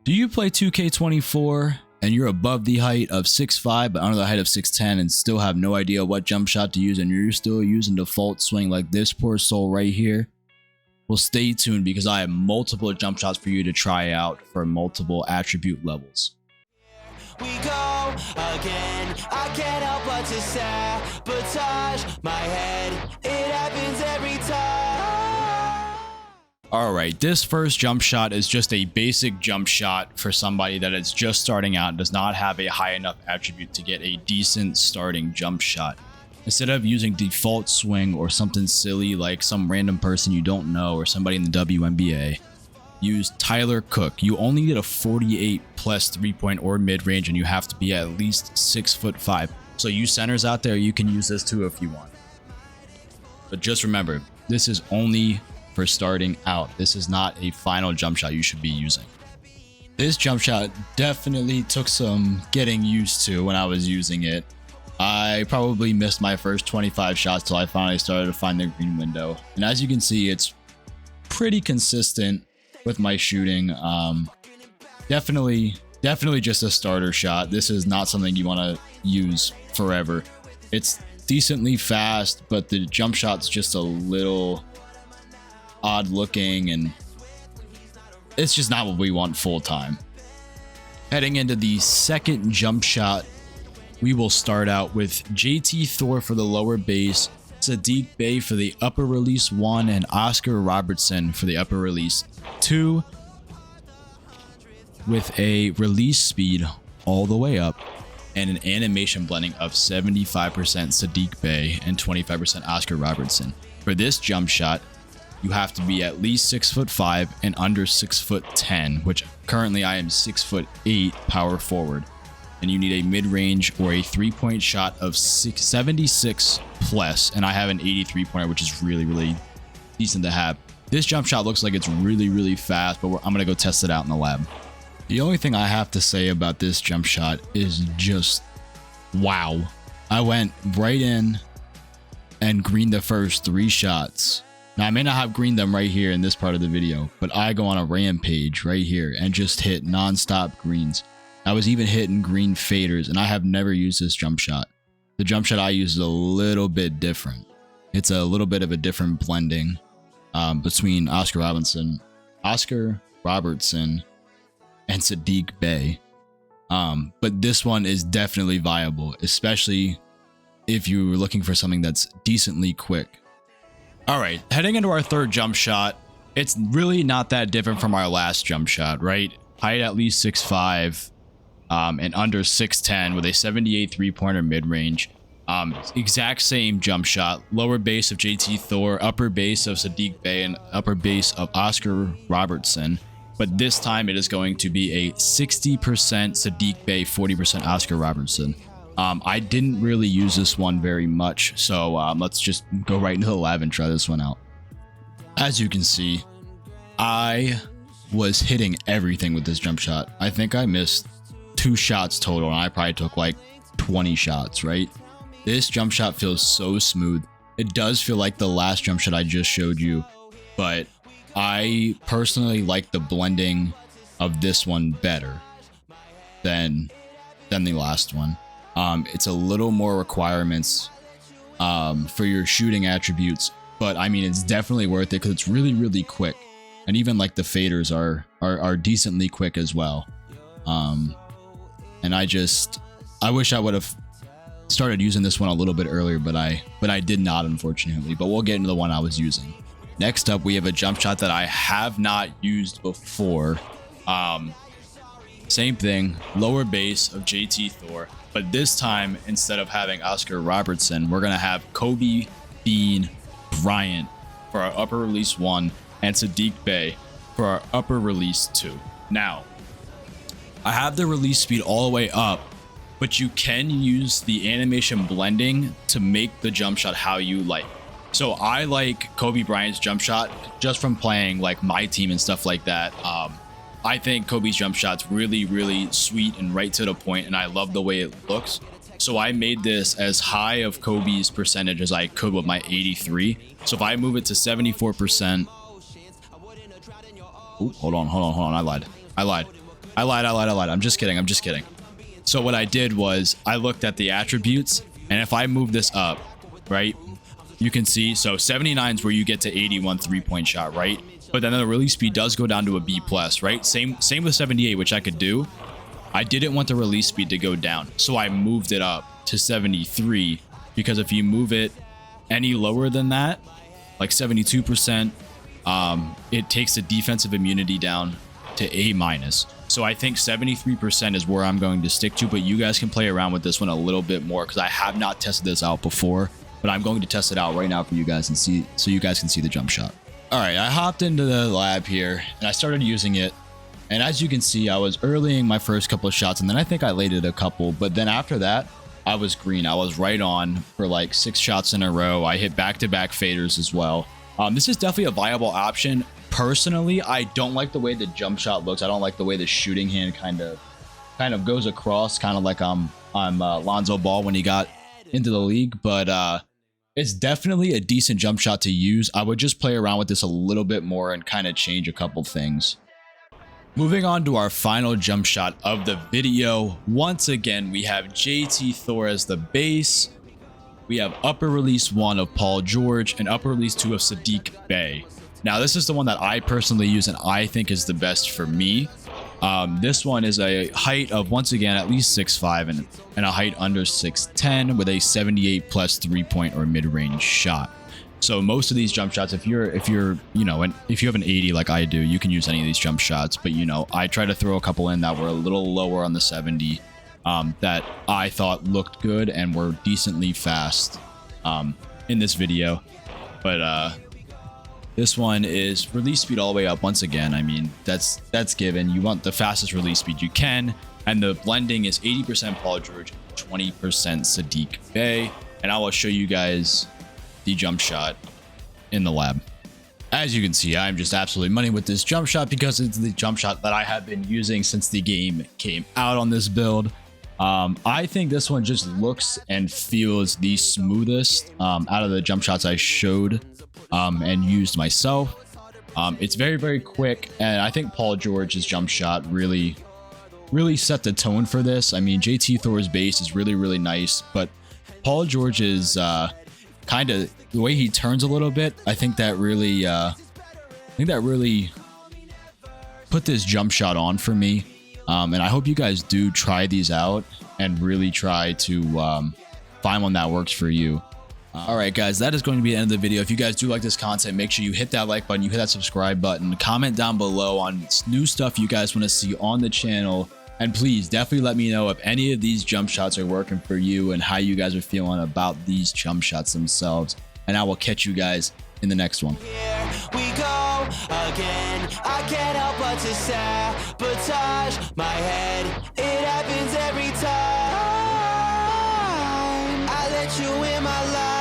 Do you play 2K24 and you're above the height of 6'5" but under the height of 6'10" and still have no idea what jump shot to use, and you're still using default swing like this poor soul right here? Well, stay tuned because I have multiple jump shots for you to try out for multiple attribute levels. We go again. I can't help but to sabotage my head. It happens every time. Alright, this first jump shot is just a basic jump shot for somebody that is just starting out and does not have a high enough attribute to get a decent starting jump shot. Instead of using default swing or something silly like some random person you don't know or somebody in the WNBA, use Tyler Cook. You only need a 48 plus 3-point or mid-range, and you have to be at least 6'5". So you centers out there, you can use this too if you want. But just remember, this is only for starting out. This is not a final jump shot you should be using. This jump shot definitely took some getting used to when I was using it. I probably missed my first 25 shots till I finally started to find the green window. And as you can see, it's pretty consistent with my shooting. Definitely just a starter shot. This is not something you want to use forever. It's decently fast, but the jump shot's just a little odd looking, and it's just not what we want full time. Heading into the second jump shot, we will start out with JT Thor for the lower base, Sadiq Bey for the upper release 1, and Oscar Robertson for the upper release 2, with a release speed all the way up and an animation blending of 75% Sadiq Bey and 25% Oscar Robertson. For this jump shot, you have to be at least 6'5" and under 6'10", which currently I am 6'8" power forward. And you need a mid-range or a 3-point shot of 76 plus, and I have an 83-pointer, which is really decent to have. This jump shot looks like it's really fast, but I'm gonna go test it out in the lab. The only thing I have to say about this jump shot is just wow. I went right in and greened the first 3 shots. Now I may not have greened them right here in this part of the video, but I go on a rampage right here and just hit non-stop greens. I was even hitting green faders, and I have never used this jump shot. The jump shot I use is a little bit different. It's a little bit of a different blending between Oscar Robertson, and Sadiq Bey. But this one is definitely viable, especially if you're looking for something that's decently quick. All right, heading into our third jump shot, it's really not that different from our last jump shot, right? Height at least 6'5", and under 6'10", with a 78 3-pointer mid-range. Exact same jump shot. Lower base of JT Thor, upper base of Sadiq Bey, and upper base of Oscar Robertson. But this time it is going to be a 60% Sadiq Bey, 40% Oscar Robertson. I didn't really use this one very much, so let's just go right into the lab and try this one out. As you can see, I was hitting everything with this jump shot. I think I missed 2 shots total, and I probably took like 20 shots, right? This jump shot feels so smooth. It does feel like the last jump shot I just showed you, but I personally like the blending of this one better than the last one. It's a little more requirements for your shooting attributes, but I mean, it's definitely worth it because it's really quick, and even like the faders are decently quick as well. And I wish I would have started using this one a little bit earlier, but I did not, unfortunately. But we'll get into the one I was using. Next up, we have a jump shot that I have not used before. Same thing, lower base of JT Thor, but this time, instead of having Oscar Robertson, we're gonna have Kobe Bean Bryant for our upper release 1 and Sadiq Bey for our upper release 2. Now, I have the release speed all the way up, but you can use the animation blending to make the jump shot how you like. So I like Kobe Bryant's jump shot just from playing like my team and stuff like that. I think Kobe's jump shot's really sweet and right to the point, and I love the way it looks. So I made this as high of Kobe's percentage as I could with my 83. So if I move it to 74%, oh, hold on, I lied. I lied. I'm just kidding. So what I did was I looked at the attributes, and if I move this up, right, you can see, so 79 is where you get to 81 3-point shot, right? But then the release speed does go down to a B+, right? Same with 78, which I could do. I didn't want the release speed to go down, so I moved it up to 73, because if you move it any lower than that, like 72%, it takes the defensive immunity down to A-. So I think 73% is where I'm going to stick to, but you guys can play around with this one a little bit more because I have not tested this out before, but I'm going to test it out right now for you guys and see, so you guys can see the jump shot. All right, I hopped into the lab here and I started using it. And as you can see, I was earlying my first couple of shots, and then I think I laid it a couple, but then after that, I was green. I was right on for like 6 shots in a row. I hit back-to-back faders as well. This is definitely a viable option. Personally, I don't like the way the jump shot looks. I don't like the way the shooting hand kind of goes across, kind of like I'm Lonzo Ball when he got into the league. But it's definitely a decent jump shot to use. I would just play around with this a little bit more and kind of change a couple things. Moving on to our final jump shot of the video. Once again, we have JT Thor as the base. We have upper release 1 of Paul George and upper release 2 of Sadiq Bey. Now, this is the one that I personally use and I think is the best for me. This one is a height of, once again, at least 6'5" and a height under 6'10" with a 78 plus 3-point or mid-range shot. So most of these jump shots, if you're, you know, and if you have an 80 like I do, you can use any of these jump shots. But, you know, I try to throw a couple in that were a little lower on the 70 that I thought looked good and were decently fast in this video. But this one is release speed all the way up. Once again, I mean, that's given. You want the fastest release speed you can. And the blending is 80% Paul George, 20% Sadiq Bey. And I will show you guys the jump shot in the lab. As you can see, I'm just absolutely money with this jump shot because it's the jump shot that I have been using since the game came out on this build. I think this one just looks and feels the smoothest out of the jump shots I showed and used myself. It's very, very quick, and I think Paul George's jump shot really set the tone for this. I mean, JT Thor's base is really, really nice, but Paul George's kind of the way he turns a little bit, I think that really put this jump shot on for me. And I hope you guys do try these out and really try to find one that works for you. All right, guys, that is going to be the end of the video. If you guys do like this content, make sure you hit that like button, you hit that subscribe button, comment down below on new stuff you guys want to see on the channel. And please definitely let me know if any of these jump shots are working for you and how you guys are feeling about these jump shots themselves. And I will catch you guys in the next one. Here we go again. I can't help but to sabotage my head. It happens every time I let you in my life.